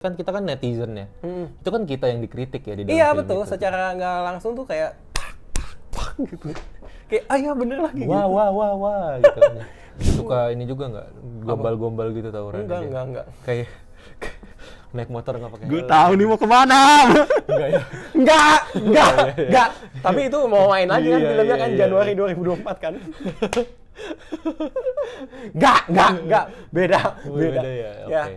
Kan kita kan netizen ya. Itu kan kita yang dikritik ya di dalam Iya film betul, itu. secara nggak langsung tuh kayak gitu. Kayak iya bener lagi Wah, gitu. wah gitu. Suka ini juga nggak gombal-gombal gitu tawuran. Enggak. Kayak naik motor nggak pakai Gue helm. tahu nih mau kemana. Enggak ya. Enggak. Tapi itu mau main lagi kan Iya, filmnya kan iya, Januari 2024 kan. Enggak. Beda. Ya. Ya. Oke.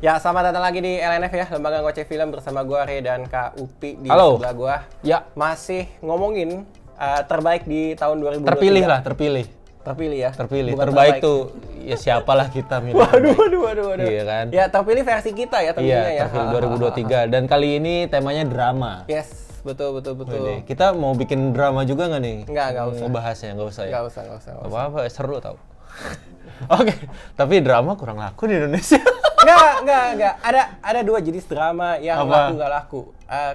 Ya, selamat datang lagi di LNF ya, Lembaga Ngoceh Film bersama gua Re dan Kak Upi di Halo. sebelah gua. Ya, Masih ngomongin terbaik di tahun 2023. terpilih. Bukan Terbaik tuh ya siapalah kita milih. Waduh. Iya kan? Ya, terpilih versi kita ya tentunya Iya, ya. terpilih 2023 dan kali ini temanya drama. Yes, betul. Wede, kita mau bikin drama juga nggak nih? Nggak usah. Ngebahasnya, nggak usah ya? Nggak usah. Apa-apa, seru tau. Oke, tapi drama kurang laku di Indonesia. Nggak. Ada dua jenis drama yang Apa? laku nggak laku. Iya,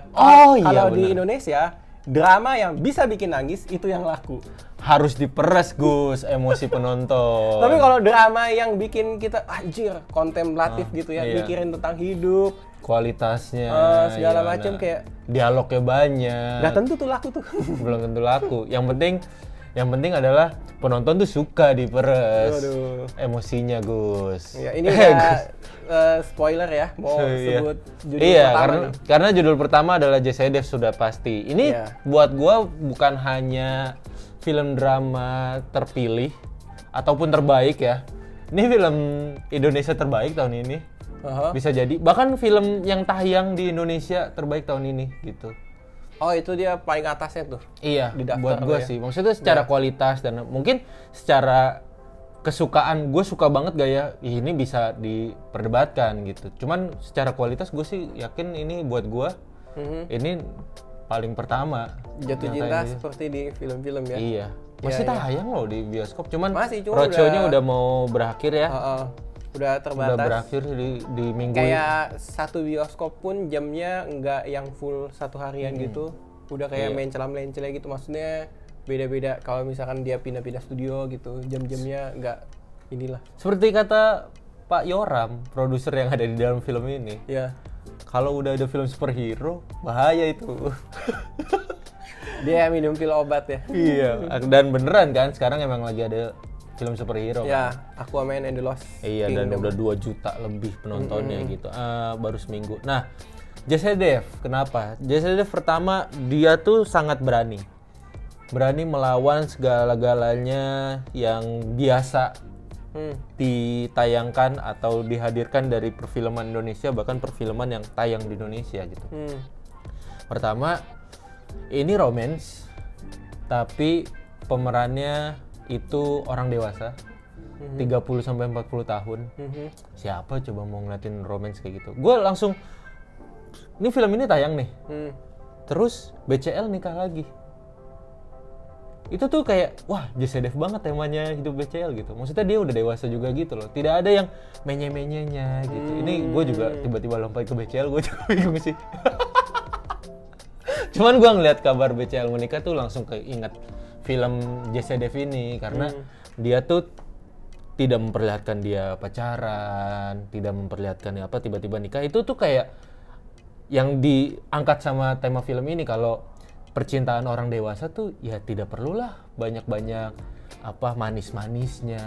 Kalau di benar. Indonesia, drama yang bisa bikin nangis itu yang laku. Harus diperes, Gus, emosi penonton. Tapi kalau drama yang bikin kita anjir, kontemplatif gitu ya, iya. mikirin tentang hidup, kualitasnya, segala gimana, macam kayak dialognya banyak. nggak tentu tuh laku tuh. Belum tentu laku. Yang penting adalah penonton tuh suka diperes. Waduh. Emosinya, Gus. Ya, ini udah spoiler ya, mau Iya. sebut judul Iya, pertama karena nih. karena judul pertama adalah JCDF sudah pasti. Ini Iya. buat gua bukan hanya film drama terpilih ataupun terbaik ya. Ini film Indonesia terbaik tahun ini. Aha. Bisa jadi bahkan film yang tayang di Indonesia terbaik tahun ini gitu. Oh, itu dia paling atasnya tuh. Iya, Di daftar buat lo gue ya? sih. Maksudnya secara kualitas dan mungkin secara kesukaan gue suka banget gaya ini bisa diperdebatkan gitu. Cuman secara kualitas gue sih yakin ini buat gue ini paling pertama. Jatuh yang cinta tayang di- seperti di film-film ya. Iya. Masih Iya. tayang loh di bioskop. Cuman Masih, cuma roadshow-nya udah- udah mau berakhir ya. Udah Udah terbatas. berakhir di minggu Kayak satu bioskop pun jamnya nggak yang full satu harian gitu. Udah kayak Iya. main celam-lencele gitu, maksudnya beda-beda. Kalau misalkan dia pindah-pindah studio gitu, jam-jamnya nggak inilah. Seperti kata Pak Yoram, produser yang ada di dalam film ini. Ya, Kalau udah ada film superhero, bahaya itu. dia minum pil obat ya. Iya, dan beneran kan sekarang emang lagi ada film superhero kan? Ya, Aquaman and the Lost Iya, dan Kingdom. udah 2 juta lebih penontonnya gitu. Baru seminggu. Nah, JCDF, kenapa? JCDF pertama dia tuh sangat berani. Berani melawan segala-galanya yang biasa ditayangkan atau dihadirkan dari perfilman Indonesia, bahkan perfilman yang tayang di Indonesia gitu. Pertama, ini romance, tapi pemerannya itu orang dewasa, 30-40 tahun. Siapa coba mau ngeliatin romance kayak gitu? Gue langsung, ini film ini tayang nih, terus BCL nikah lagi. Itu tuh kayak, wah JCDF banget temanya hidup BCL gitu. Maksudnya dia udah dewasa juga gitu loh. Tidak ada yang menye-menyenya gitu. Ini gue juga tiba-tiba lompat ke BCL, gue juga bingung sih. Cuman gue ngeliat kabar BCL menikah tuh langsung keinget film JCDF ini. Karena dia tuh tidak memperlihatkan dia pacaran, tidak memperlihatkan dia apa tiba-tiba nikah. Itu tuh kayak yang diangkat sama tema film ini, kalau percintaan orang dewasa tuh ya tidak perlulah banyak-banyak apa manis-manisnya,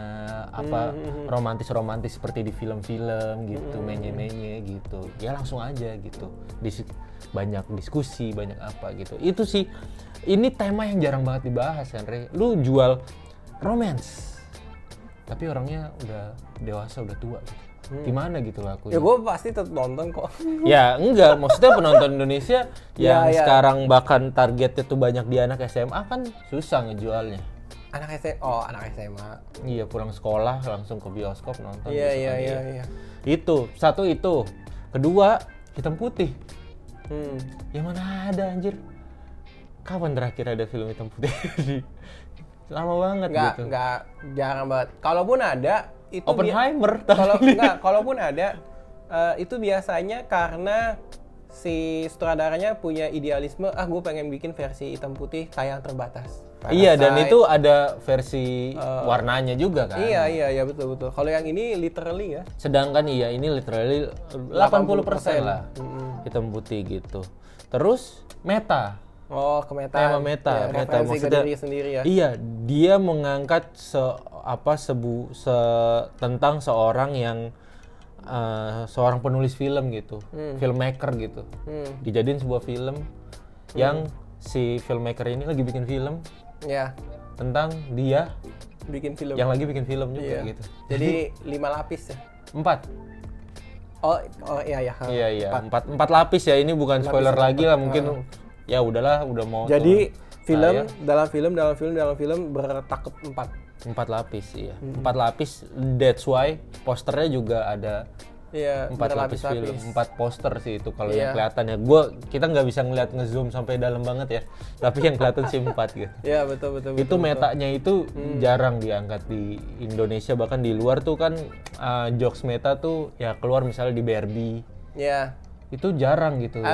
apa romantis-romantis seperti di film-film gitu, menye-menye gitu. Ya langsung aja gitu. Banyak diskusi, banyak apa gitu. Itu sih, ini tema yang jarang banget dibahas kan, Re. Lu jual romance, tapi orangnya udah dewasa, udah tua gitu. Gimana gitu lakunya? Ya gue pasti tetap nonton kok. Ya enggak, maksudnya penonton Indonesia yang Ya. sekarang bahkan targetnya tuh banyak di anak SMA kan susah ngejualnya. Anak SMA. Iya, pulang sekolah langsung ke bioskop nonton. Iya. misalkan. Itu, satu itu. Kedua, hitam putih. Ya mana ada anjir. Kapan terakhir ada film hitam putih? Lama banget gitu. Nggak jarang banget. Kalaupun ada, itu Oppenheimer. kalaupun ada itu biasanya karena si sutradaranya punya idealisme, gue pengen bikin versi hitam putih tayang terbatas. Iya, dan itu ada versi warnanya juga kan. Iya betul. Kalau yang ini literally ya. Sedangkan ini literally 80% lah hitam putih gitu. Terus meta. Oh, ke meta. Tema meta, ya, meta maksudnya. ke diri sendiri ya. Iya, dia mengangkat tentang seorang yang seorang penulis film gitu, filmmaker gitu. Dijadiin sebuah film yang si filmmaker ini lagi bikin film. Ya. Tentang dia bikin film. Yang lagi bikin film juga gitu. Jadi 5 lapis ya. 4. Oh iya. Iya. 4 lapis ya. Ini bukan spoiler lagi lah mungkin. Ya udahlah, udah mau. Jadi dalam film bertakep 4 lapis, iya. 4 lapis, that's why posternya juga ada. Iya, 4 lapis film, 4 poster sih itu kalau yang kelihatan ya. Kita nggak bisa ngeliat nge-zoom sampai dalam banget ya. Tapi yang kelihatan sih 4 gitu. Iya, betul. Itu metanya itu jarang diangkat di Indonesia, bahkan di luar tuh kan jokes meta tuh ya keluar misalnya di Barbie. Iya. Itu jarang gitu.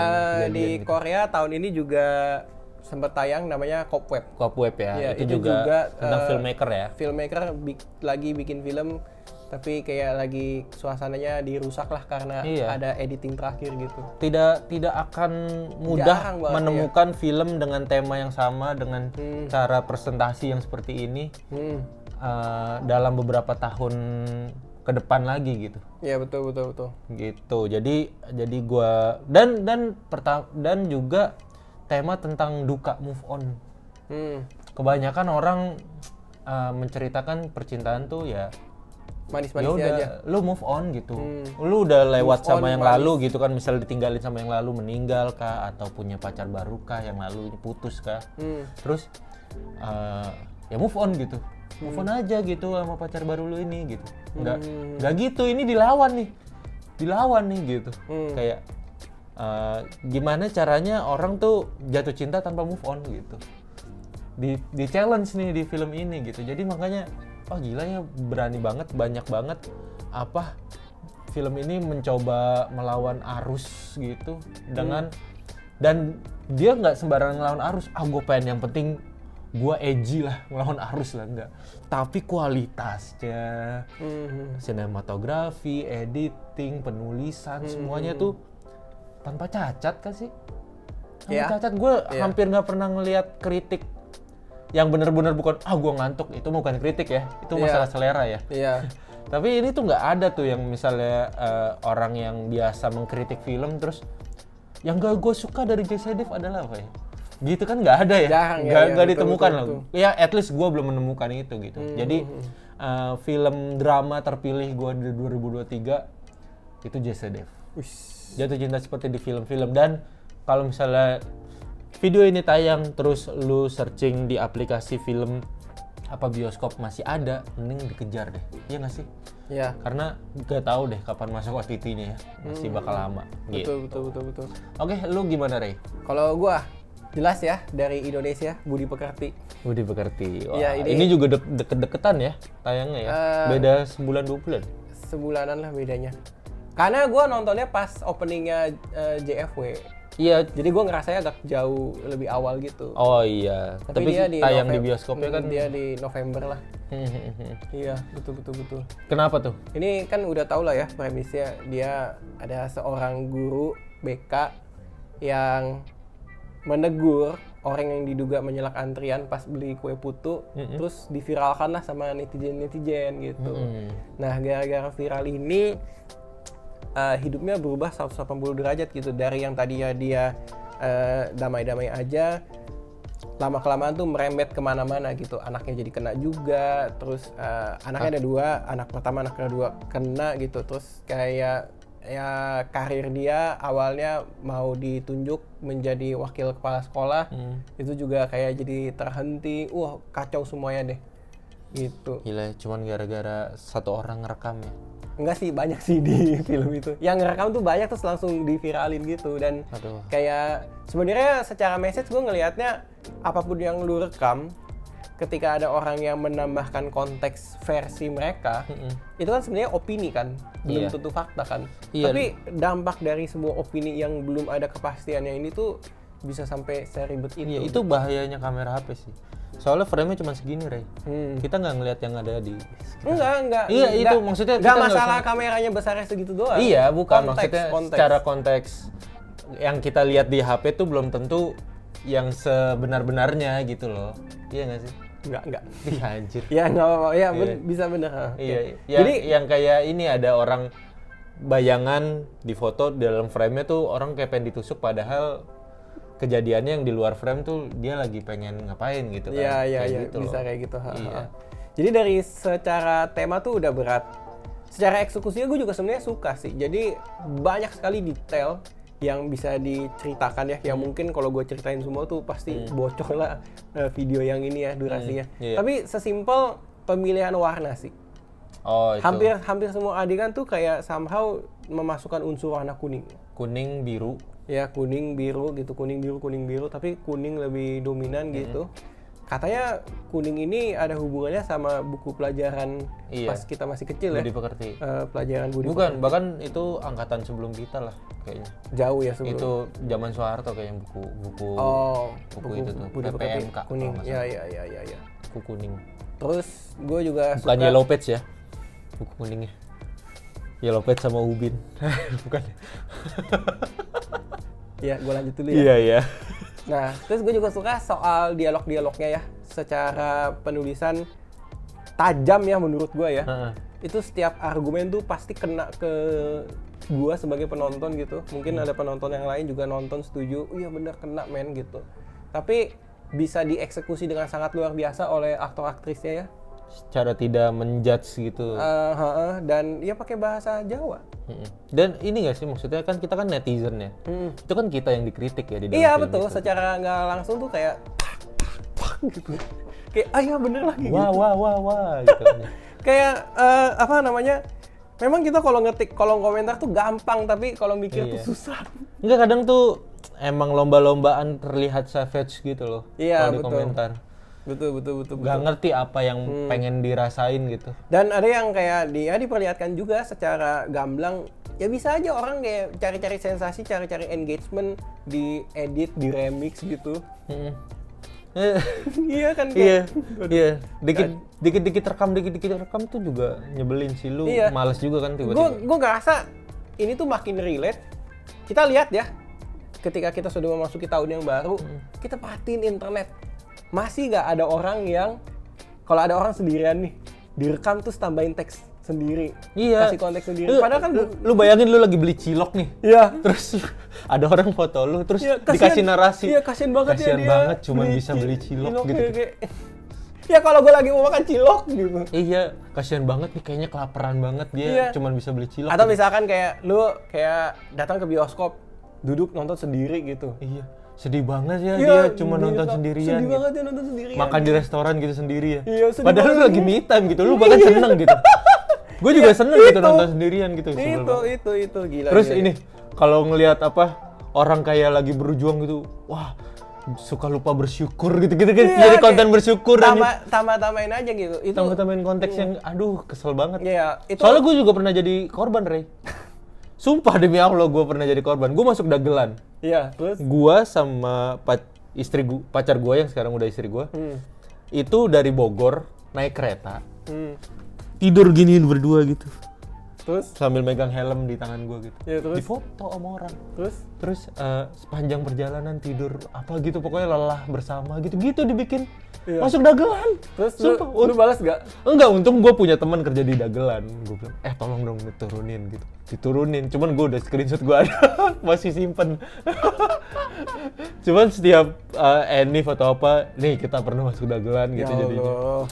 Di Korea tahun ini juga sempat tayang namanya Cobweb. Cobweb ya. Ya, itu juga tentang filmmaker ya. Filmmaker lagi bikin film tapi kayak lagi suasananya dirusak lah karena ada editing terakhir gitu. Tidak akan mudah menemukan film dengan tema yang sama dengan cara presentasi yang seperti ini dalam beberapa tahun ke depan lagi gitu. Iya betul. Gitu. Jadi gua dan juga tema tentang duka move on. Kebanyakan orang menceritakan percintaan tuh ya manis-manisnya aja. Lu move on gitu. Lu udah lewat sama yang lalu gitu kan, misalnya ditinggalin sama yang lalu, meninggal kah atau punya pacar baru kah yang lalu ini putus kah. Terus ya move on gitu. Move on aja gitu sama pacar baru lu ini gitu. Enggak gitu, ini dilawan nih gitu. Kayak gimana caranya orang tuh jatuh cinta tanpa move on gitu. Di challenge nih di film ini gitu. Jadi makanya gila ya, berani banget, banyak banget film ini mencoba melawan arus gitu dengan dan dia nggak sembarangan ngelawan arus. Gue pengen yang penting gue edgy lah, ngelawan arus lah, enggak. Tapi kualitasnya, sinematografi, editing, penulisan, semuanya tuh tanpa cacat kan sih? Tanpa cacat. Gue hampir nggak pernah ngelihat kritik yang benar-benar bukan gue ngantuk, itu bukan kritik ya, itu masalah selera ya. Tapi ini tuh nggak ada tuh yang misalnya orang yang biasa mengkritik film terus yang gak gue suka dari JCDF adalah apa ya? Gitu kan nggak ada ya, nggak ditemukan loh. Ya at least gue belum menemukan itu gitu. Jadi film drama terpilih gue di 2023 itu JCDF. Jatuh cinta seperti di film-film. Dan kalau misalnya video ini tayang terus lu searching di aplikasi film bioskop masih ada, mending dikejar deh. Iya nggak sih? Iya. Karena nggak tahu deh kapan masuk OTT-nya ya, masih bakal lama. Betul. Oke, lu gimana Ray? Kalau gua jelas ya, dari Indonesia, Budi Pekerti. Wah, ya, ini juga deket-deketan ya tayangnya ya. Beda sebulan 2 bulan. Sebulanan lah bedanya. Karena gue nontonnya pas openingnya JFW. Iya. Jadi gue ngerasanya agak jauh lebih awal gitu. Oh iya. Tapi dia tayang di bioskopnya kan. Dia di November lah. Iya, betul. Kenapa tuh? Ini kan udah tau lah ya premisnya. Dia ada seorang guru BK yang menegur orang yang diduga menyelak antrian pas beli kue putu, terus diviralkan lah sama netizen gitu. Nah, gara-gara viral ini hidupnya berubah 180 derajat gitu. Dari yang tadinya dia damai-damai aja, lama-kelamaan tuh merembet kemana-mana gitu. Anaknya jadi kena juga, terus anaknya ada 2, anak pertama, anak kedua kena gitu. Terus kayak ya karir dia awalnya mau ditunjuk menjadi wakil kepala sekolah, itu juga kayak jadi terhenti. Kacau semuanya deh gitu. Gila, cuman gara-gara satu orang ngerekam ya? Enggak sih, banyak sih di film itu yang ngerekam tuh banyak, terus langsung diviralin gitu. Dan kayak sebenarnya secara message gue ngelihatnya apapun yang lu rekam ketika ada orang yang menambahkan konteks versi mereka, itu kan sebenarnya opini kan, belum Iya. tentu fakta kan. Iya. Tapi dampak dari sebuah opini yang belum ada kepastiannya ini tuh bisa sampai seribet itu. Iya, itu bahayanya kamera HP sih. Soalnya frame-nya cuma segini, Ray. Kita nggak ngelihat yang ada di Enggak. Iya, itu maksudnya Enggak kita nggak masalah usah- kameranya besarnya segitu doang. Iya, bukan Konteks, maksudnya konteks. secara konteks yang kita lihat di HP tuh belum tentu yang sebenar-benarnya gitu loh. Iya nggak sih? Enggak. Ih, anjir. Ya enggak apa-apa. Ya Iya. bisa bener. Iya, Oke. yang, Jadi yang kayak ini ada orang bayangan di foto dalam frame-nya tuh orang kayak pengen ditusuk padahal kejadiannya yang di luar frame tuh dia lagi pengen ngapain gitu kan. iya Kayak gitu bisa loh. kayak gitu. Iya. Jadi dari secara tema tuh udah berat. Secara eksekusinya gue juga sebenarnya suka sih. Jadi banyak sekali detail yang bisa diceritakan ya. Yang mungkin kalau gue ceritain semua tuh pasti bocor lah video yang ini ya durasinya. Iya. Tapi sesimpel pemilihan warna sih. Oh, itu. Hampir semua adegan tuh kayak somehow memasukkan unsur warna kuning. Kuning, biru. Ya kuning biru gitu, kuning biru, tapi kuning lebih dominan gitu. Katanya kuning ini ada hubungannya sama buku pelajaran Iya. pas kita masih kecil Budi ya. Pekerti. Pelajaran Budi Bukan, bahkan itu angkatan sebelum kita lah kayaknya. Pekerti. Jauh ya sebelum. Itu zaman Soeharto kayaknya buku Oh, buku itu tuh, Budi Pekerti PPMK, kuning. kalau nggak Ya. buku kuning. Terus gue juga Bukan suka Yellow Page ya. Buku kuningnya. Yellow Page sama Ubin. Bukan. ya gue lanjut dulu ya. Iya. Nah, terus gue juga suka soal dialog-dialognya ya. Secara penulisan tajam ya menurut gue ya. Heeh. Itu setiap argumen tuh pasti kena ke gue sebagai penonton gitu. Mungkin ada penonton yang lain juga nonton setuju, iya bener kena men gitu. Tapi bisa dieksekusi dengan sangat luar biasa oleh aktor-aktrisnya ya. Secara tidak menjudge gitu. Dan ya pakai bahasa Jawa. Mm-mm. Dan ini nggak sih maksudnya kan kita kan netizen ya. Itu kan kita yang dikritik ya di dalam Iya film betul, itu. secara nggak langsung tuh kayak gitu. Kayak iya bener lagi Wah gitu. wah gitu. Kayak apa namanya? Memang kita kalau ngetik kolom komentar tuh gampang, tapi kalau mikir Iya. tuh susah. Enggak, kadang tuh emang lomba-lombaan terlihat savage gitu loh. Iya, kalau di betul. komentar. Betul. Nggak ngerti apa yang pengen dirasain gitu. Dan ada yang kayak dia diperlihatkan juga secara gamblang, ya bisa aja orang kayak cari-cari sensasi, cari-cari engagement, diedit, diremix gitu. Mm-mm. Iya kan Iya, kayak iya. Dikit-dikit rekam tuh juga nyebelin sih lu. Iya. Males juga kan tiba-tiba. gue ngerasa ini tuh makin relate. Kita lihat ya, ketika kita sudah memasuki tahun yang baru, kita perhatiin internet. Masih nggak ada orang yang, kalau ada orang sendirian nih, direkam terus tambahin teks sendiri, Iya. kasih konteks sendiri. Padahal kan lu bayangin lu lagi beli cilok nih. Iya. Terus ada orang foto lu terus Iya, dikasih narasi. Iya, kasihan banget Kasihan ya dia. banget cuman bisa beli cilok gitu. kayak- Ya kalau gue lagi mau makan cilok gitu. Iya, kasihan banget nih kayaknya kelaparan banget dia Iya. cuman bisa beli cilok. Atau gitu. misalkan kayak lu kayak datang ke bioskop, duduk nonton sendiri gitu. Iya, sedih banget ya Iya, dia cuma dia nonton kok sendirian. Sedih gitu. banget dia nonton sendirian. Makan di restoran gitu sendiri ya. Iya, sedih Padahal lu banget. lagi me time gitu, lu bahkan seneng gitu. Gue juga Iya, seneng gitu itu. nonton sendirian gitu. sebel banget. Itu gila. Terus gila. ini kalau ngelihat apa orang kayak lagi berjuang gitu, wah suka lupa bersyukur gitu-gitu kan. Iya, Jadi kayak konten bersyukur dan tambah-tambahin aja gitu. Itu tambah-tambahin konteks yang aduh kesel banget. Iya, itu Soalnya gue juga pernah jadi korban, Rey. Sumpah demi Allah gue pernah jadi korban. Gue masuk dagelan. Iya, terus Gue sama pacar gue yang sekarang udah istri gue, itu dari Bogor naik kereta, tidur giniin berdua gitu, terus sambil megang helm di tangan gue gitu. Ya, terus? Difoto sama orang. terus Terus sepanjang perjalanan tidur apa gitu pokoknya lelah bersama gitu-gitu dibikin. Iya. Masuk dagelan. terus Sumpah, lu balas gak? Enggak, untung gue punya teman kerja di dagelan. Gue bilang, tolong dong diturunin gitu. Diturunin, cuman gue udah screenshot gue ada, masih simpen. Cuman setiap ini foto apa, nih kita pernah masuk dagelan gitu Ya jadinya. Allah.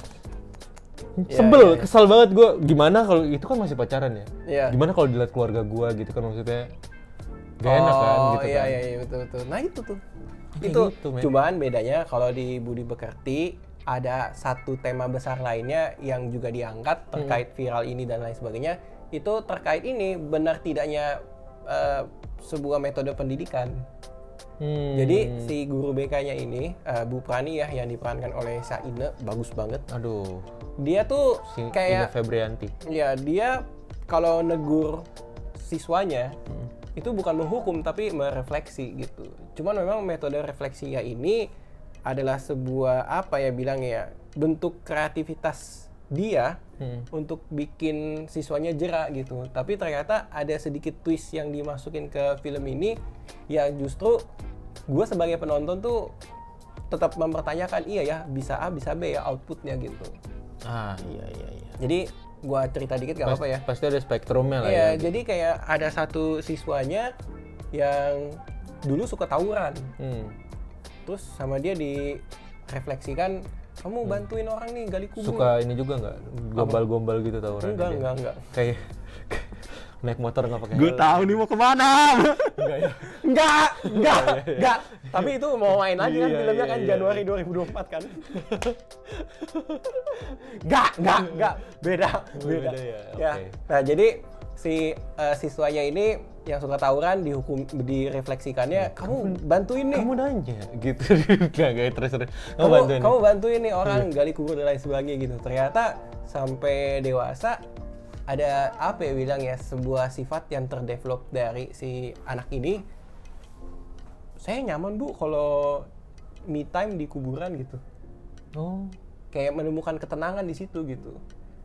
Sebel, iya. kesal banget gue. Gimana kalau itu kan masih pacaran ya? Iya. Gimana kalau dilihat keluarga gue gitu kan maksudnya? Gak enak kan gitu iya, kan? iya, betul. Nah itu tuh. Kayak Itu gitu, men. cuman bedanya kalau di Budi Pekerti ada satu tema besar lainnya yang juga diangkat terkait viral ini dan lain sebagainya. Itu terkait ini benar tidaknya sebuah metode pendidikan. Jadi si guru BK-nya ini Bu Prani ya, yang diperankan oleh Syaine, bagus banget. Aduh, Dia tuh si Ina kayak Febrianti. ya dia kalau negur siswanya itu bukan menghukum tapi merefleksi gitu. Cuman memang metode refleksinya ini adalah sebuah apa ya bilang ya, bentuk kreativitas dia untuk bikin siswanya jera gitu. Tapi ternyata ada sedikit twist yang dimasukin ke film ini yang justru gue sebagai penonton tuh tetap mempertanyakan, iya ya, bisa A bisa B ya outputnya gitu. Iya. Jadi gue cerita dikit gak apa-apa ya. Pasti ada spektrumnya lah Iya, ya. jadi kayak ada satu siswanya yang dulu suka tawuran. Terus sama dia direfleksikan, kamu bantuin orang nih gali kubur. Suka ini juga nggak? Gombal-gombal gitu tawuran. Enggak. Kayak naik motor nggak pakai Gue helm. tahu nih mau kemana. Enggak ya? Enggak. Tapi itu mau main lagi kan Iya, filmnya kan iya. Januari 2024 kan. Enggak. Beda. Beda ya, oke. Nah, jadi si siswanya ini yang suka tawuran direfleksikannya, kamu bantuin nih. Kamu nanya gitu. Enggak terus. Kamu bantuin. Kamu bantuin nih orang gali kubur dan lain sebagainya gitu. Ternyata sampai dewasa ada apa ya bilang ya, sebuah sifat yang terdevelop dari si anak ini. Saya nyaman Bu kalau me time di kuburan gitu. Oh, Kayak menemukan ketenangan di situ gitu.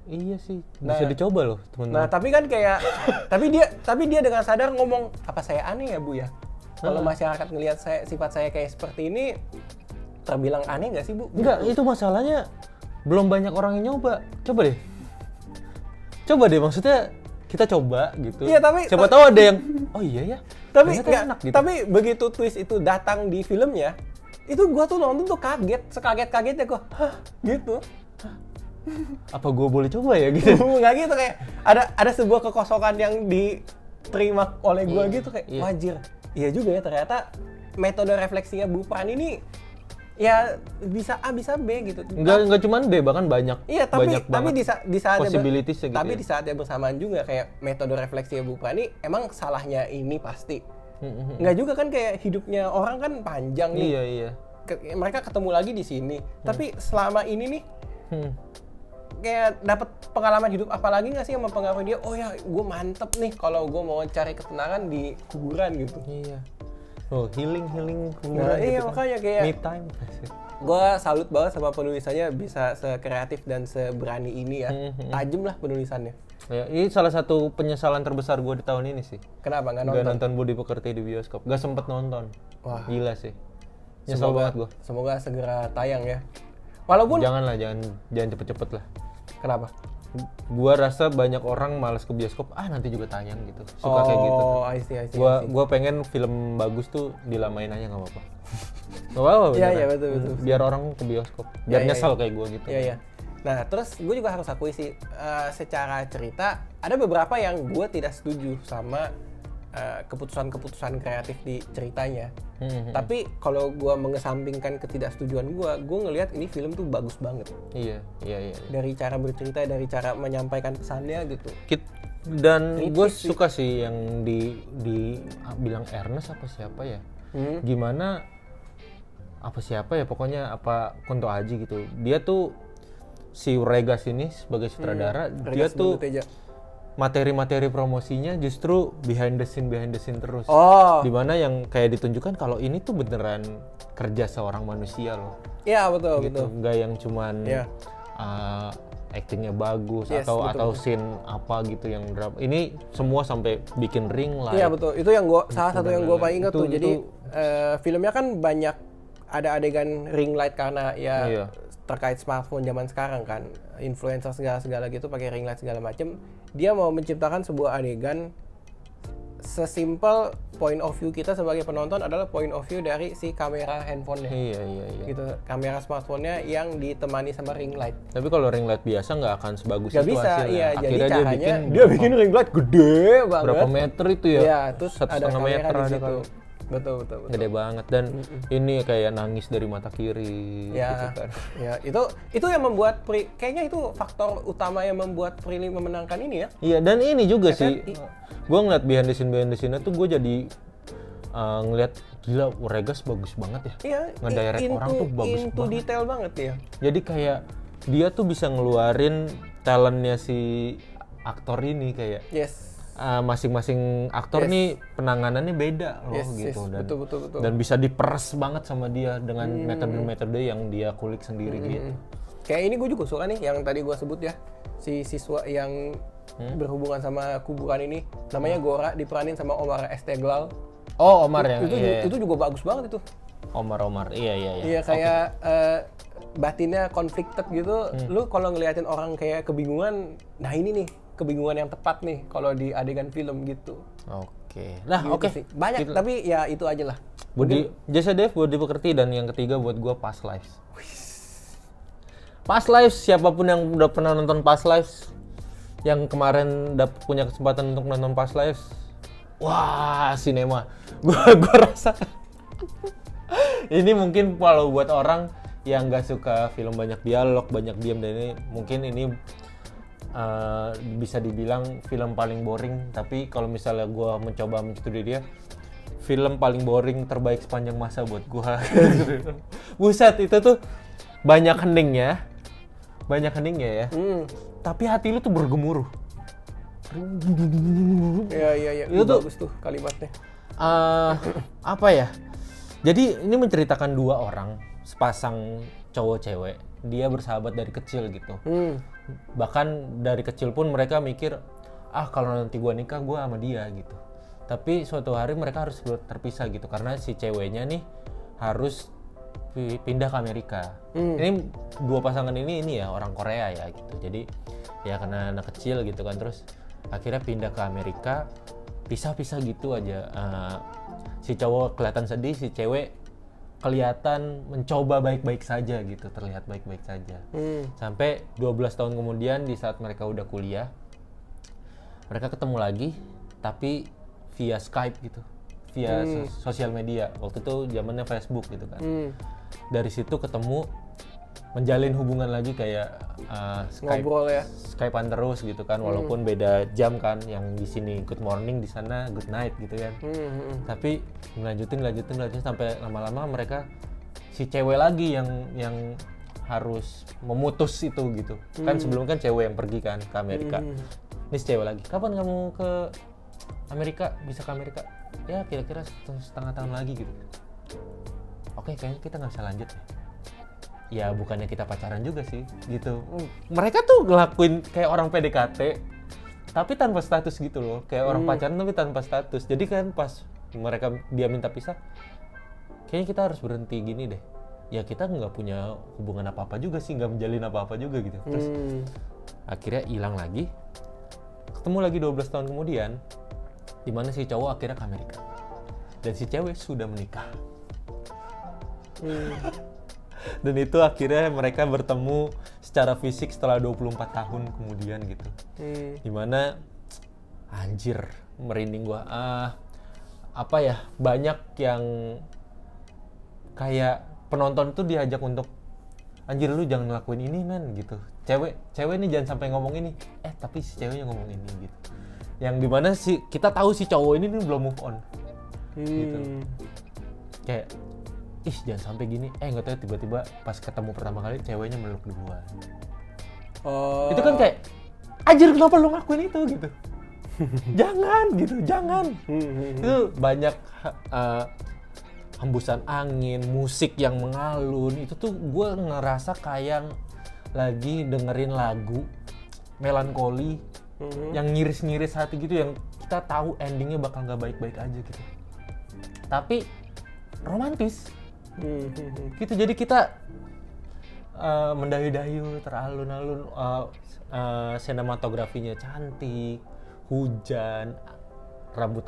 iya sih. Nah, Bisa dicoba loh, teman-teman. Nah, tapi kan kayak tapi dia dengan sadar ngomong, apa saya aneh ya Bu ya? Kalau masyarakat ngelihat sifat saya kayak seperti ini, terbilang aneh nggak sih Bu? Enggak, itu masalahnya belum banyak orang yang nyoba. Coba deh maksudnya kita coba gitu. Iya, tapi siapa tahu ada yang oh iya ya. Tapi ternyata nggak, enak gitu. tapi begitu twist itu datang di filmnya, itu gua tuh nonton tuh sekaget-kagetnya gua. Hah, gitu. Apa gue boleh coba ya gitu? Nggak gitu, kayak ada sebuah kekosongan yang diterima oleh gua gitu kayak Iya. wajir. Iya juga ya, ternyata metode refleksinya Bu Prani ini ya bisa A bisa B gitu. Enggak cuman B, bahkan banyak. Iya, tapi banget di saat possibilities-nya gitu tapi ya. di saat yang bersamaan juga kayak metode refleksi Bu Prani emang salahnya ini pasti. Nggak juga kan, kayak hidupnya orang kan panjang nih. Iya. Mereka ketemu lagi di sini. Tapi selama ini nih Hmm. kayak dapat pengalaman hidup apa lagi nggak sih yang mempengaruhi dia? Oh ya, gue mantep nih kalau gue mau cari ketenangan di kuburan gitu. Iya. Oh, healing kuburan Nah, iya, kan. makanya kayak me time. gue salut banget sama penulisannya, bisa sekreatif dan seberani ini ya. Tajam lah penulisannya. Ya, ini salah satu penyesalan terbesar gue di tahun ini sih. Kenapa nggak Gak nonton? nonton Budi Pekerti di bioskop. Gak sempet nonton. Wah. Gila sih. Nyesel banget gue. Semoga segera tayang ya. Walaupun Jangan cepet-cepet lah. kenapa? Gua rasa banyak orang malas ke bioskop. Nanti juga tayang gitu. Suka kayak gitu. Oh, I see. Gua pengen film bagus tuh dilamain aja nggak apa-apa. Nggak apa-apa. Iya, beneran. betul. Biar orang ke bioskop. Biar Iya, nyesel iya. kayak gua gitu. Iya. Nah, terus gue juga harus akui sih, secara cerita ada beberapa yang gue tidak setuju sama keputusan-keputusan kreatif di ceritanya. Tapi kalau gue mengesampingkan ketidaksetujuan gue ngelihat ini film tuh bagus banget. Iya. Dari cara bercerita, dari cara menyampaikan pesannya gitu. Dan gue Kritis sih. suka sih yang bilang Ernest apa siapa ya? Gimana apa siapa ya, pokoknya apa Kunto Aji gitu. Dia tuh si Regas ini sebagai sutradara, dia Regas tuh Banduteja. materi-materi promosinya justru behind the scene terus. Oh, Dimana yang kayak ditunjukkan kalau ini tuh beneran kerja seorang manusia loh. iya betul Gitu. betul. Nggak yang cuman Iya. actingnya bagus Yes, atau scene apa gitu yang drama. Ini semua sampai bikin ring light. Iya betul. Itu yang salah satu yang gue paling ingat Itu- tuh. Jadi itu- filmnya kan banyak ada adegan ring light karena ya Iya. terkait smartphone zaman sekarang kan, influencer segala gitu pakai ring light segala macem. Dia mau menciptakan sebuah adegan sesimpel point of view kita sebagai penonton adalah point of view dari si kamera handphonenya. Iya. Gitu, kamera smartphone-nya yang ditemani sama ring light. Tapi kalau ring light biasa nggak akan sebagus Gak itu bisa, hasilnya. iya. Jadi Akhirnya caranya dia bikin ring light gede banget. berapa meter itu ya? Iya, terus ada 1,5 kamera meter di ada situ. kali. Betul. Gede banget, dan ini kayak nangis dari mata kiri Ya, gitu kan. ya itu yang membuat kayaknya itu faktor utama yang membuat Prilly memenangkan ini ya. Iya, dan ini juga Ya kan? sih gue ngeliat behind the scene tuh gue jadi ngelihat gila Regas bagus banget ya. Iya, Ngedirect orang tuh bagus into banget. detail banget ya. Jadi kayak dia tuh bisa ngeluarin talentnya si aktor ini kayak Yes. masing-masing aktor Yes. nih penanganannya beda loh Yes, gitu yes. dan Betul. dan bisa diperes banget sama dia dengan metode-metode yang dia kulik sendiri gitu. Kayak ini gue juga suka nih yang tadi gue sebut ya, si siswa yang berhubungan sama kuburan ini, namanya Gora, diperanin sama Omar Esteglal. Oh, Omar ya. Itu juga bagus banget itu. Omar. Iya. Iya kayak batinnya conflicted gitu. Lu kalau ngeliatin orang kayak kebingungan, nah ini nih kebingungan yang tepat nih kalau di adegan film gitu. Oke. Nah, Gitu oke. sih. Banyak tapi ya itu aja lah. Jasa Dev buat dipekerti dan yang ketiga buat gua Past Lives. Past Lives, siapapun yang udah pernah nonton Past Lives, yang kemarin punya kesempatan untuk nonton Past Lives, wah, sinema. Gua rasa ini mungkin kalau buat orang yang nggak suka film banyak dialog, banyak diam, dan ini mungkin ini bisa dibilang film paling boring. Tapi kalau misalnya gue mencoba menstudi dia, film paling boring terbaik sepanjang masa buat gue. Buset, itu tuh banyak heningnya ya. Tapi hati lu tuh bergemuruh. Iya. Itu bagus tuh kalimatnya. Apa ya? Jadi ini menceritakan dua orang, sepasang cowok cewek. Dia bersahabat dari kecil gitu. Bahkan dari kecil pun mereka mikir, kalau nanti gua nikah gua sama dia gitu. Tapi suatu hari mereka harus terpisah gitu karena si ceweknya nih harus pindah ke Amerika. Ini dua pasangan ini ya orang Korea ya gitu. Jadi ya karena anak kecil gitu kan, terus akhirnya pindah ke Amerika, pisah-pisah gitu aja. Si cowok kelihatan sedih, si cewek kelihatan mencoba baik-baik saja gitu, terlihat baik-baik saja. Sampai 12 tahun kemudian di saat mereka udah kuliah, mereka ketemu lagi tapi via Skype gitu, via sosial media. Waktu itu zamannya Facebook gitu kan. Dari situ ketemu, menjalin hubungan lagi kayak Skype, ngobrol ya. Skypean terus gitu kan, walaupun beda jam kan, yang di sini good morning, di sana good night gitu kan. Tapi lanjutin sampai lama-lama mereka, si cewek lagi yang harus memutus itu gitu. Kan sebelum kan cewek yang pergi kan ke Amerika. Ini si cewek lagi, kapan kamu ke Amerika? Bisa ke Amerika? Ya kira-kira setengah tahun lagi gitu. Oke, kayaknya kita nggak bisa lanjut ya. Ya bukannya kita pacaran juga sih gitu. Mereka tuh ngelakuin kayak orang PDKT tapi tanpa status gitu loh, kayak orang pacaran tapi tanpa status. Jadi kan pas dia minta pisah, kayaknya kita harus berhenti gini deh. Ya kita nggak punya hubungan apa-apa juga sih, nggak menjalin apa-apa juga gitu. Terus akhirnya hilang lagi, ketemu lagi 12 tahun kemudian, di mana si cowok akhirnya ke Amerika dan si cewek sudah menikah. Dan itu akhirnya mereka bertemu secara fisik setelah 24 tahun kemudian gitu. Dimana anjir, merinding gua. Apa ya, banyak yang kayak penonton tuh diajak untuk, anjir lu jangan ngelakuin ini men gitu. Cewek nih jangan sampai ngomong ini. Tapi si ceweknya ngomong ini gitu. Yang dimana kita tahu si cowok ini nih belum move on. Gitu. Kayak jangan sampai gini. Nggak tahu tiba-tiba pas ketemu pertama kali ceweknya meluk duluan. Itu kan kayak, anjir kenapa lu ngakuin itu gitu. Jangan. Itu banyak hembusan angin, musik yang mengalun. Itu tuh gue ngerasa kayak lagi dengerin lagu melankoli yang ngiris-ngiris hati gitu, yang kita tahu endingnya bakal nggak baik-baik aja gitu. Tapi romantis. Gitu, jadi kita mendayu-dayu, teralun-alun, sinematografinya cantik, hujan, rambut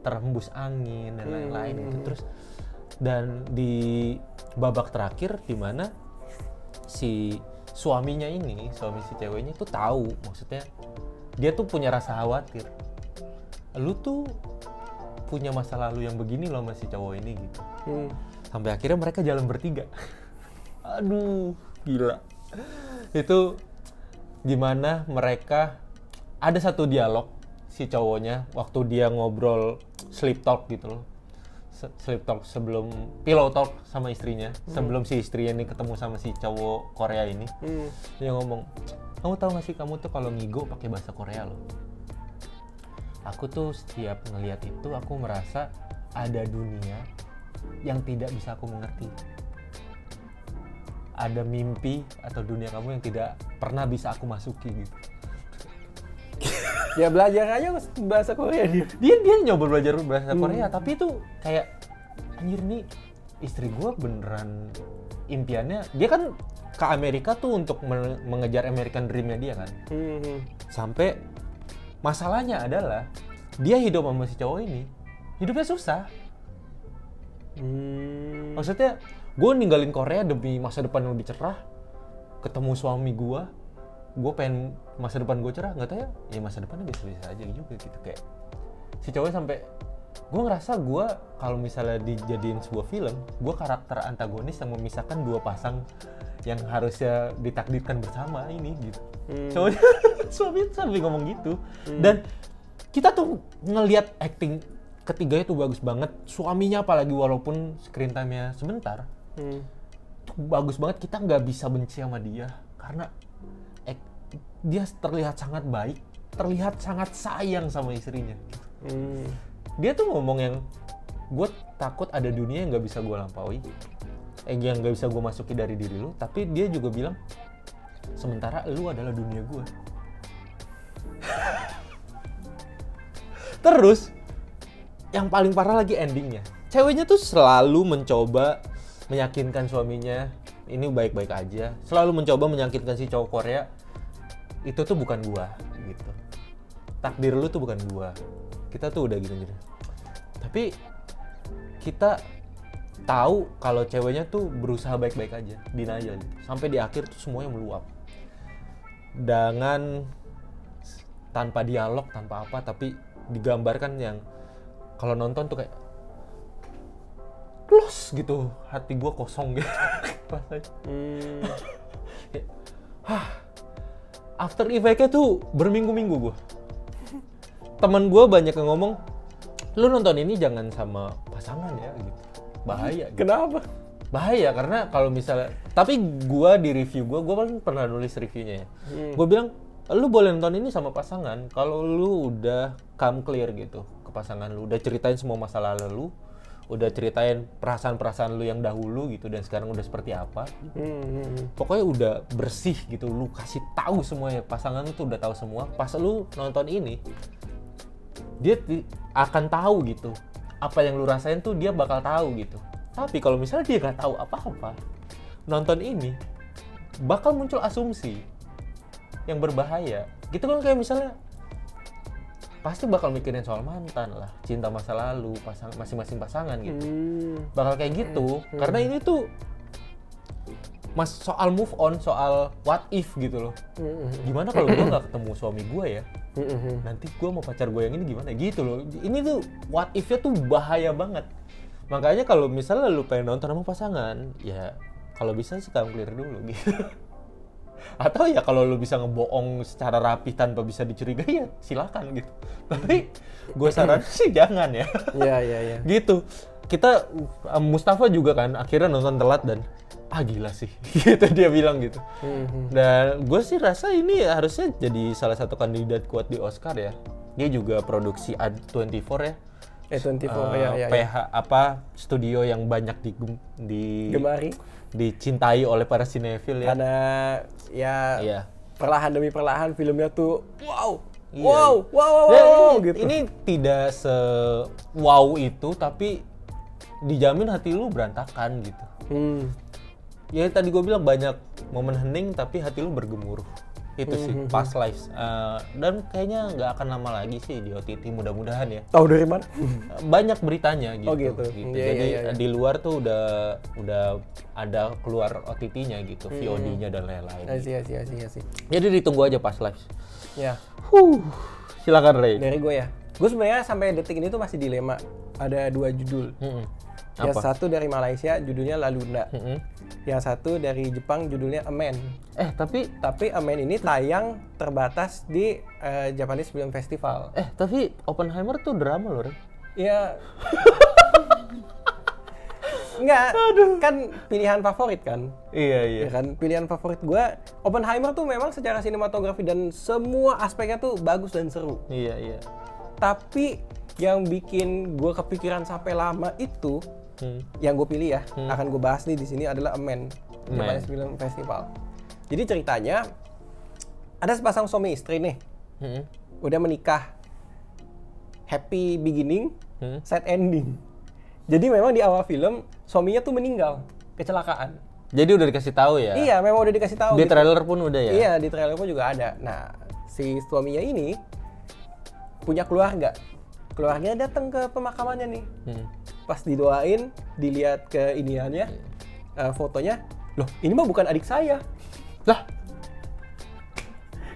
terhembus angin dan lain-lain gitu. Terus dan di babak terakhir di mana si suaminya ini, suami si ceweknya itu tahu, maksudnya dia tuh punya rasa khawatir, lu tuh punya masa lalu yang begini loh sama si cowok ini gitu. Sampai akhirnya mereka jalan bertiga. Aduh, gila. Itu gimana mereka, ada satu dialog si cowoknya waktu dia ngobrol sleep talk gitu loh. sleep talk sebelum pillow talk sama istrinya, sebelum si istrinya ini ketemu sama si cowok Korea ini. Dia ngomong, kamu tahu gak sih kamu tuh kalau ngigo pakai bahasa Korea loh. Aku tuh setiap ngelihat itu aku merasa ada dunia yang tidak bisa aku mengerti. Ada mimpi atau dunia kamu yang tidak pernah bisa aku masuki gitu. Ya belajar aja bahasa Korea dia. Dia nyoba belajar bahasa Korea, tapi itu kayak anjir nih istri gue beneran impiannya. Dia kan ke Amerika tuh untuk mengejar American Dream-nya dia kan. Sampai masalahnya adalah dia hidup sama si cowok ini hidupnya susah. Maksudnya gue ninggalin Korea demi masa depan yang lebih cerah, ketemu suami gue pengen masa depan gue cerah, nggak tahu ya masa depannya biasa-biasa aja juga gitu. Kayak si cowok sampai gue ngerasa gue kalau misalnya dijadiin sebuah film, gue karakter antagonis yang memisahkan dua pasang yang harusnya ditakdirkan bersama ini gitu. Cowoknya suami sampai ngomong gitu. Dan kita tuh ngelihat acting ketiganya tuh bagus banget. Suaminya apalagi walaupun screen time-nya sebentar, tuh bagus banget. Kita nggak bisa benci sama dia karena dia terlihat sangat baik, terlihat sangat sayang sama istrinya. Dia tuh ngomong yang, gue takut ada dunia yang nggak bisa gue lampaui, yang nggak bisa gue masuki dari diri lu. Tapi dia juga bilang, sementara lu adalah dunia gue. Terus, yang paling parah lagi endingnya. Ceweknya tuh selalu mencoba meyakinkan suaminya, ini baik-baik aja. Selalu mencoba meyakinkan si cowok Korea, itu tuh bukan gua gitu. Takdir lu tuh bukan gua. Kita tuh udah gitu-gitu. Tapi kita tahu kalau ceweknya tuh berusaha baik-baik aja, denial gitu. Sampai di akhir tuh semuanya meluap. Dengan tanpa dialog, tanpa apa, tapi digambarkan yang kalau nonton tuh kayak close gitu, hati gua kosong gitu. After effect-nya tuh berminggu-minggu gue. Temen gue banyak yang ngomong, lu nonton ini jangan sama pasangan ya gitu. Bahaya gitu. Kenapa? Bahaya karena kalau misalnya, tapi gue di review gue kan pernah nulis reviewnya ya. Gue bilang, lu boleh nonton ini sama pasangan kalau lu udah come clear gitu ke pasangan lu, udah ceritain semua masalah lu, udah ceritain perasaan-perasaan lu yang dahulu gitu dan sekarang udah seperti apa. Pokoknya udah bersih gitu, lu kasih tahu semuanya, pasangan lu tuh udah tahu semua. Pas lu nonton ini, dia akan tahu gitu apa yang lu rasain tuh dia bakal tahu gitu. Tapi kalau misalnya dia nggak tahu apa-apa, nonton ini bakal muncul asumsi yang berbahaya. Gitu kan, kayak misalnya pasti bakal mikirin soal mantan lah, cinta masa lalu, masing-masing pasangan gitu. Bakal kayak gitu, karena ini tuh soal move on, soal what if gitu loh. Gimana kalau gue nggak ketemu suami gue ya? Nanti gue mau pacar gue yang ini gimana? Gitu loh. Ini tuh what if-nya tuh bahaya banget. Makanya kalau misalnya lu pengen nonton sama pasangan, ya kalau bisa sih kamu clear dulu gitu. Atau ya kalau lu bisa ngebohong secara rapi tanpa bisa dicurigai ya silakan gitu. Tapi gue saran sih jangan ya. Iya. Gitu. Kita Mustafa juga kan akhirnya nonton telat dan gila sih. Gitu dia bilang gitu. Dan gue sih rasa ini harusnya jadi salah satu kandidat kuat di Oscar ya. Dia juga produksi A24 ya. A24 ya. PH apa studio yang banyak Gemari. Dicintai oleh para sinefil ya. Karena perlahan demi perlahan filmnya tuh wow gitu. Ini tidak se-wow itu, tapi dijamin hati lu berantakan gitu. Ya tadi gue bilang banyak momen hening tapi hati lu bergemuruh. Itu sih Past Lives. Dan kayaknya nggak akan lama lagi sih di OTT, mudah-mudahan ya. Tahu dari mana? Banyak beritanya gitu. Oh gitu. Jadi di luar tuh udah ada keluar OTT-nya gitu, VOD-nya dan lain-lain. Iya. Jadi ditunggu aja Past Lives. Ya. Silakan Ray. Dari gue ya. Gue sebenarnya sampai detik ini tuh masih dilema. Ada 2 judul. Yang satu dari Malaysia judulnya La Luna. Yang satu dari Jepang judulnya A Man. Tapi A Man ini tayang terbatas di Japanese Film Festival. Tapi Oppenheimer tuh drama loh, Ray. Ya. Enggak, kan pilihan favorit kan. Iya. Ya kan, pilihan favorit gue, Oppenheimer tuh memang secara sinematografi dan semua aspeknya tuh bagus dan seru. Iya. Tapi yang bikin gue kepikiran sampai lama itu, yang gue pilih ya, akan gue bahas nih di sini adalah A Man, Japanese Film Festival. Jadi ceritanya ada sepasang suami istri nih, udah menikah, happy beginning, sad ending. Jadi memang di awal film suaminya tuh meninggal, kecelakaan. Jadi udah dikasih tahu ya? Iya, memang udah dikasih tahu. Di trailer pun udah ya? Iya, di trailer pun juga ada. Nah, si suaminya ini punya keluarga. Keluarganya datang ke pemakamannya nih. Pas didoain, dilihat ke iniannya, fotonya, loh ini mah bukan adik saya. Lah,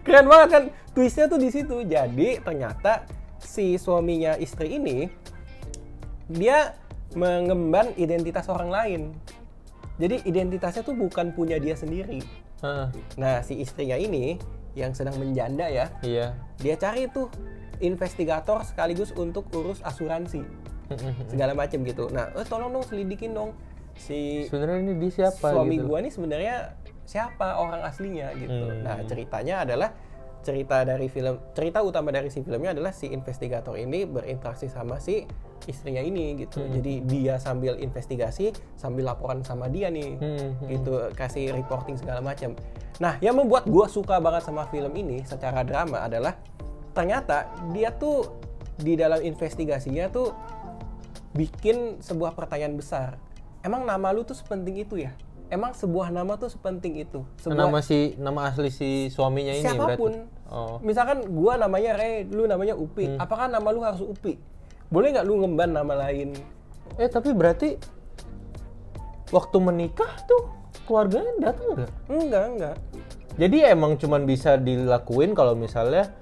keren banget kan? Twistnya tuh di situ. Jadi ternyata si suaminya istri ini dia mengemban identitas orang lain. Jadi identitasnya tuh bukan punya dia sendiri. Nah, si istrinya ini yang sedang menjanda ya. Iya. Dia cari tuh investigator sekaligus untuk urus asuransi. Segala macam gitu. Nah, tolong dong selidikin dong si sebenarnya ini dia siapa suami gitu. gua nih sebenarnya siapa orang aslinya gitu. Nah, ceritanya adalah cerita utama dari si filmnya adalah si investigator ini berinteraksi sama si istrinya ini gitu. Jadi dia sambil investigasi sambil laporan sama dia nih gitu, kasih reporting segala macam. Nah, yang membuat gua suka banget sama film ini secara drama adalah ternyata dia tuh di dalam investigasinya tuh bikin sebuah pertanyaan besar. Emang nama lu tuh sepenting itu ya? Emang sebuah nama tuh sepenting itu? Nama asli si suaminya ini siapapun. berarti? Oh. Misalkan gua namanya Ray, lu namanya Upi. Apakah nama lu harus Upi? Boleh nggak lu ngemban nama lain? Tapi berarti waktu menikah tuh keluarganya datang nggak? Enggak. Jadi emang cuman bisa dilakuin kalau misalnya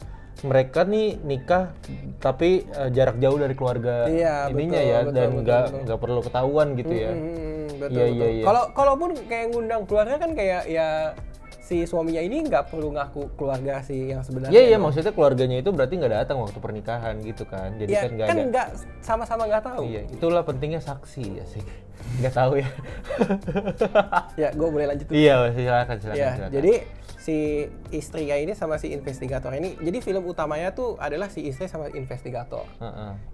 mereka nih nikah tapi jarak jauh dari keluarga ininya ya, dan nggak perlu ketahuan gitu ya. Betul. Kalaupun kayak ngundang keluarga kan kayak ya si suaminya ini nggak perlu ngaku keluarga si yang sebenarnya. Iya, maksudnya keluarganya itu berarti nggak datang waktu pernikahan gitu kan. Jadi ya, kan nggak ada. Nggak sama-sama nggak tahu. Iya, itulah pentingnya saksi ya sih. Nggak tahu ya. Ya, gue boleh lanjut. Iya, silakan. Ya, jadi si istrinya ini sama si investigator ini, jadi film utamanya tuh adalah si istri sama investigator.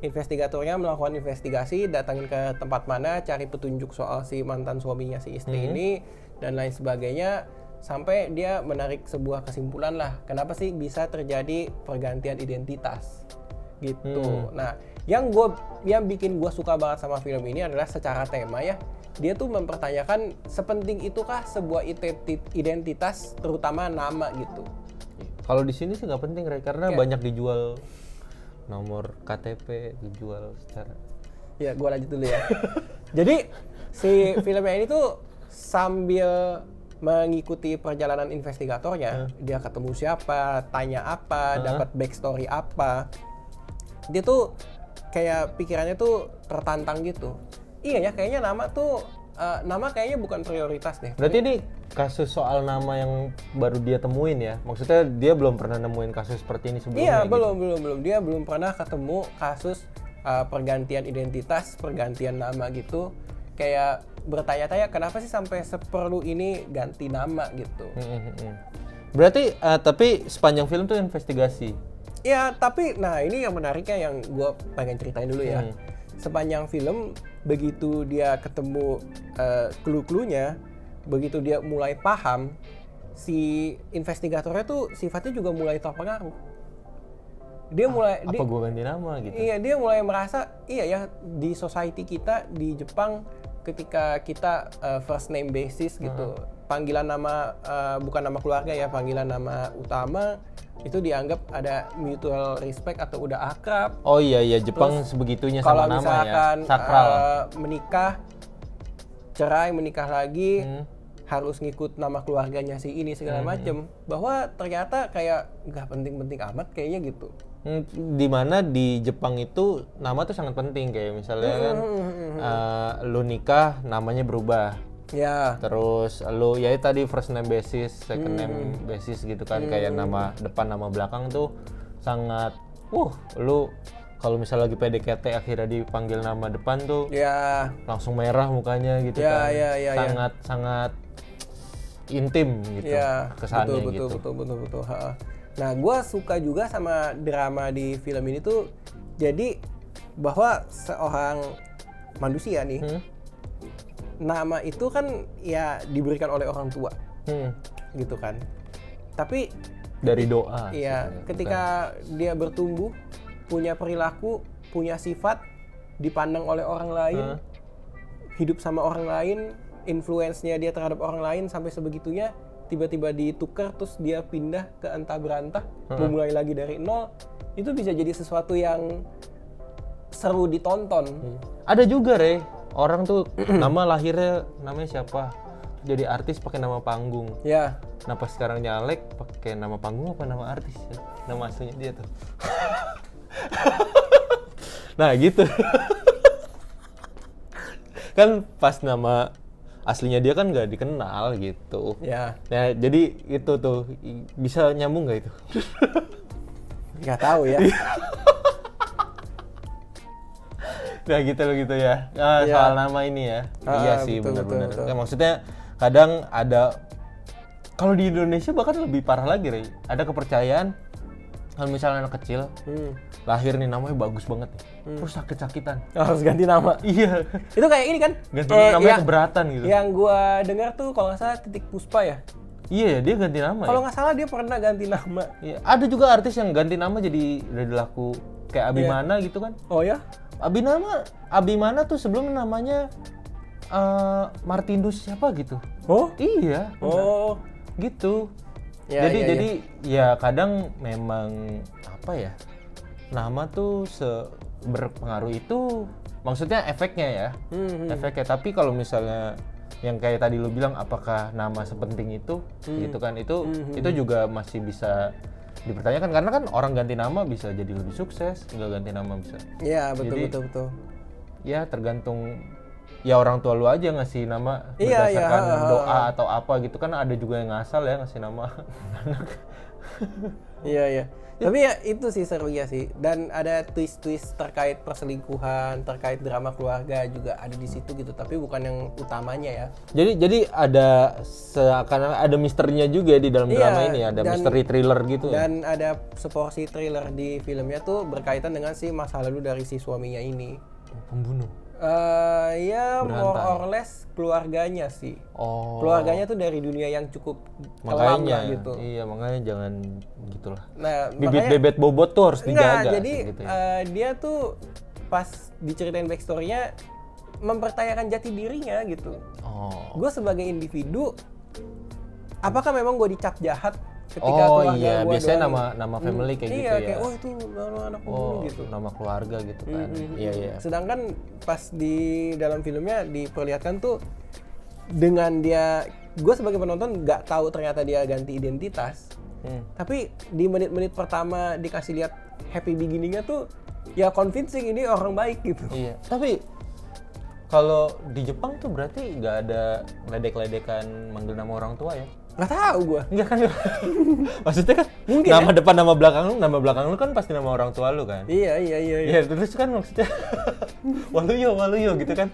Investigatornya melakukan investigasi, datangin ke tempat mana, cari petunjuk soal si mantan suaminya si istri ini dan lain sebagainya, sampai dia menarik sebuah kesimpulan lah, kenapa sih bisa terjadi pergantian identitas gitu. Nah, yang bikin gue suka banget sama film ini adalah secara tema ya, dia tuh mempertanyakan sepenting itukah sebuah identitas, terutama nama gitu. Kalau di sini sih nggak penting, Ray, karena banyak dijual nomor KTP, dijual secara. Ya, gue lanjut dulu ya. Jadi si filmnya ini tuh sambil mengikuti perjalanan investigatornya, dia ketemu siapa, tanya apa, dapat backstory apa, dia tuh kayak pikirannya tuh tertantang gitu. Iya ya, kayaknya nama kayaknya bukan prioritas deh. Berarti ini kasus soal nama yang baru dia temuin ya? Maksudnya dia belum pernah nemuin kasus seperti ini sebelumnya? Iya, belum. Dia belum pernah ketemu kasus pergantian identitas, pergantian nama gitu. Kayak bertanya-tanya kenapa sih sampai seperlu ini ganti nama gitu. Berarti tapi sepanjang film tuh investigasi? Ya, tapi nah ini yang menariknya yang gue pengen ceritain dulu ya. Sepanjang film, begitu dia ketemu clue-cluenya, begitu dia mulai paham, si investigatornya tuh sifatnya juga mulai terpengaruh. Dia mulai apa gue ganti nama gitu? Iya, dia mulai merasa iya ya, di society kita di Jepang ketika kita first name basis gitu, panggilan nama bukan nama keluarga ya, panggilan nama utama itu dianggap ada mutual respect atau udah akrab. Oh iya, Jepang sebegitunya sama nama ya. Kalau misalkan sakral. Menikah, cerai, menikah lagi, harus ngikut nama keluarganya si ini segala macem. Bahwa ternyata kayak nggak penting-penting amat kayaknya gitu. Dimana di Jepang itu nama tuh sangat penting, kayak misalnya kan lu nikah namanya berubah. Ya. Terus lu ya tadi first name basis, second name basis gitu kan, kayak nama depan nama belakang tuh sangat lu kalau misalnya lagi PDKT akhirnya dipanggil nama depan tuh Ya. langsung merah mukanya gitu Ya, kan. ya. Sangat intim gitu Ya, kesannya betul, gitu. betul. Ha. Nah, gue suka juga sama drama di film ini tuh, jadi bahwa seorang manusia nih, nama itu kan ya diberikan oleh orang tua, gitu kan. Tapi Dari doa. iya, ketika dia bertumbuh, punya perilaku, punya sifat, dipandang oleh orang lain, hidup sama orang lain, influence-nya dia terhadap orang lain sampai sebegitunya, tiba-tiba ditukar terus dia pindah ke entah berantah, memulai lagi dari nol, itu bisa jadi sesuatu yang seru ditonton. Ada juga orang tuh nama lahirnya namanya siapa? Jadi artis pakai nama panggung. Ya, Nah pas sekarang nyalek pakai nama panggung apa nama artis ya? Nama aslinya dia tuh. Nah gitu. Kan pas nama aslinya dia kan nggak dikenal gitu. ya, Nah jadi itu tuh bisa nyambung nggak itu? nggak tahu ya. Nah gitu ya. Nah, Iya. soal nama ini ya. Iya sih betul, benar-benar. betul. Ya, maksudnya kadang ada kalau di Indonesia bahkan lebih parah lagi, Rey. Ada kepercayaan kalau misalnya anak kecil lahir nih namanya bagus banget nih. Terus sakit-sakitan. Harus ganti nama. Iya. Itu kayak ini kan? Ganti namanya yang- keberatan gitu. Yang gua dengar tuh kalau nggak salah Titik Puspa ya. Iya, dia ganti nama Kalau ya. nggak salah dia pernah ganti nama. Iya. Ada juga artis yang ganti nama jadi udah laku kayak Abimana gitu kan. Oh ya? Abimana tuh sebelum namanya Martinus siapa gitu. Oh? Iya. Oh. Gitu. Ya, jadi ya kadang memang apa ya, nama tuh berpengaruh itu, maksudnya efeknya ya, efeknya. Tapi kalau misalnya yang kayak tadi lu bilang apakah nama sepenting itu gitu kan, itu juga masih bisa dipertanyakan karena kan orang ganti nama bisa jadi lebih sukses, nggak ganti nama bisa Iya, betul, Jadi- betul. ya tergantung ya orang tua lu aja ngasih nama Iya, berdasarkan iya, doa atau apa gitu kan, ada juga yang ngasal ya ngasih nama anak. Iya. Tapi ya itu sih serunya sih. Dan ada twist-twist terkait perselingkuhan, terkait drama keluarga juga ada di situ gitu. Tapi bukan yang utamanya ya. Jadi ada seakan ada misterinya juga di dalam Iya, drama ini, ada dan- misteri thriller gitu ya. Dan ada seporsi thriller di filmnya tuh berkaitan dengan si masa lalu dari si suaminya ini. Pembunuh. Ya more Berantai. or less keluarganya sih. Oh. Keluarganya tuh dari dunia yang cukup kelam Makanya lah gitu. iya, makanya jangan gitulah. Nah, Bibit-bibit bobot tuh harus enggak, dijaga jadi gitu ya. dia tuh pas diceritain backstory-nya mempertanyakan jati dirinya gitu. Oh. Gue sebagai individu, apakah memang gue dicap jahat ketika Oh keluarga iya, gua biasanya doang? nama family kayak gitu Iya, ya. kayak oh itu anak pembunuh Oh, gitu. nama keluarga gitu kan. Iya, iya. Sedangkan pas di dalam filmnya diperlihatkan tuh dengan dia, gue sebagai penonton nggak tahu ternyata dia ganti identitas. Tapi di menit-menit pertama dikasih lihat happy beginning-nya tuh ya convincing ini orang baik gitu. Iya, tapi kalau di Jepang tuh berarti nggak ada ledek-ledekan manggil nama orang tua ya? Nggak tahu gue. Enggak kan? Maksudnya kan Mungkin nama depan nama belakang lu kan pasti nama orang tua lu kan? Iya. Iya, terus kan maksudnya waluyo gitu kan.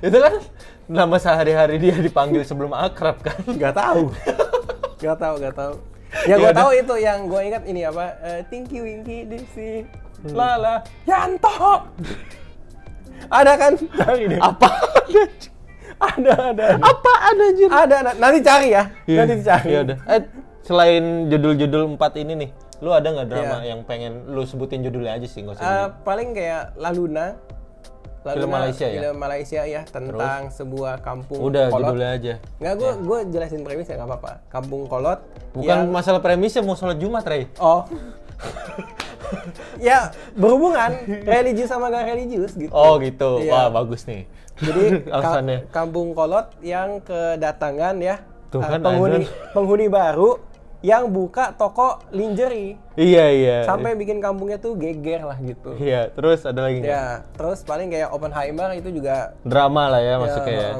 Itu kan nama sehari-hari dia dipanggil sebelum akrab kan? Nggak tahu. Nggak tahu. Ya gue tahu itu yang gue ingat ini apa? Tinky Winky Dixie, Lala, Yanto. Ada kan? Cari deh. Apa? Ada. Apaan anjir? Ada. Nanti cari ya. Iya. Nanti dicari. Iya udah. Selain judul-judul 4 ini nih, lu ada nggak drama Iya. yang pengen lu sebutin judulnya aja sih, nggak usah. Paling kayak La Luna. Film Malaysia ya? Film Malaysia ya, tentang sebuah kampung Udah kolot. judulnya aja. Nggak, gue jelasin premisnya nggak apa-apa. Kampung kolot. Bukan yang- masalah premisnya mau sholat Jumat, Rey. Oh. Ya, berhubungan religius sama gak religius gitu. Oh gitu. Iya. Wah, bagus nih. Jadi alasannya. kampung kolot yang kedatangan ya Tuh kan, penghuni baru yang buka toko lingerie Iya. sampai bikin kampungnya tuh geger lah gitu. Iya, terus ada lagi nggak? Ya, terus paling kayak Oppenheimer itu juga Drama lah ya masuknya ya.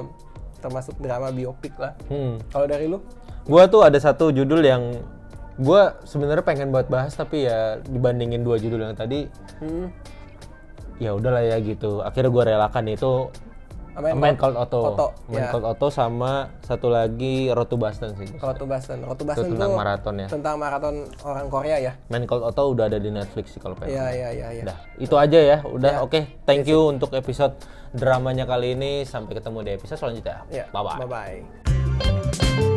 termasuk drama biopik lah. Hmm. Kalau dari lu? Gua tuh ada satu judul yang gua sebenarnya pengen buat bahas tapi ya dibandingin 2 judul yang tadi ya udahlah ya gitu. Akhirnya gue relakan itu Man Called Otto. Man Called Otto sama satu lagi Road to Boston sih. Road to Boston Itu tentang maraton ya. Tentang maraton orang Korea ya. Man Called Otto udah ada di Netflix sih kalau pengen. Iya. Udah, itu aja ya. Udah, oke. Thank you untuk episode dramanya kali ini. Sampai ketemu di episode selanjutnya. Ya. Bye-bye. Bye-bye.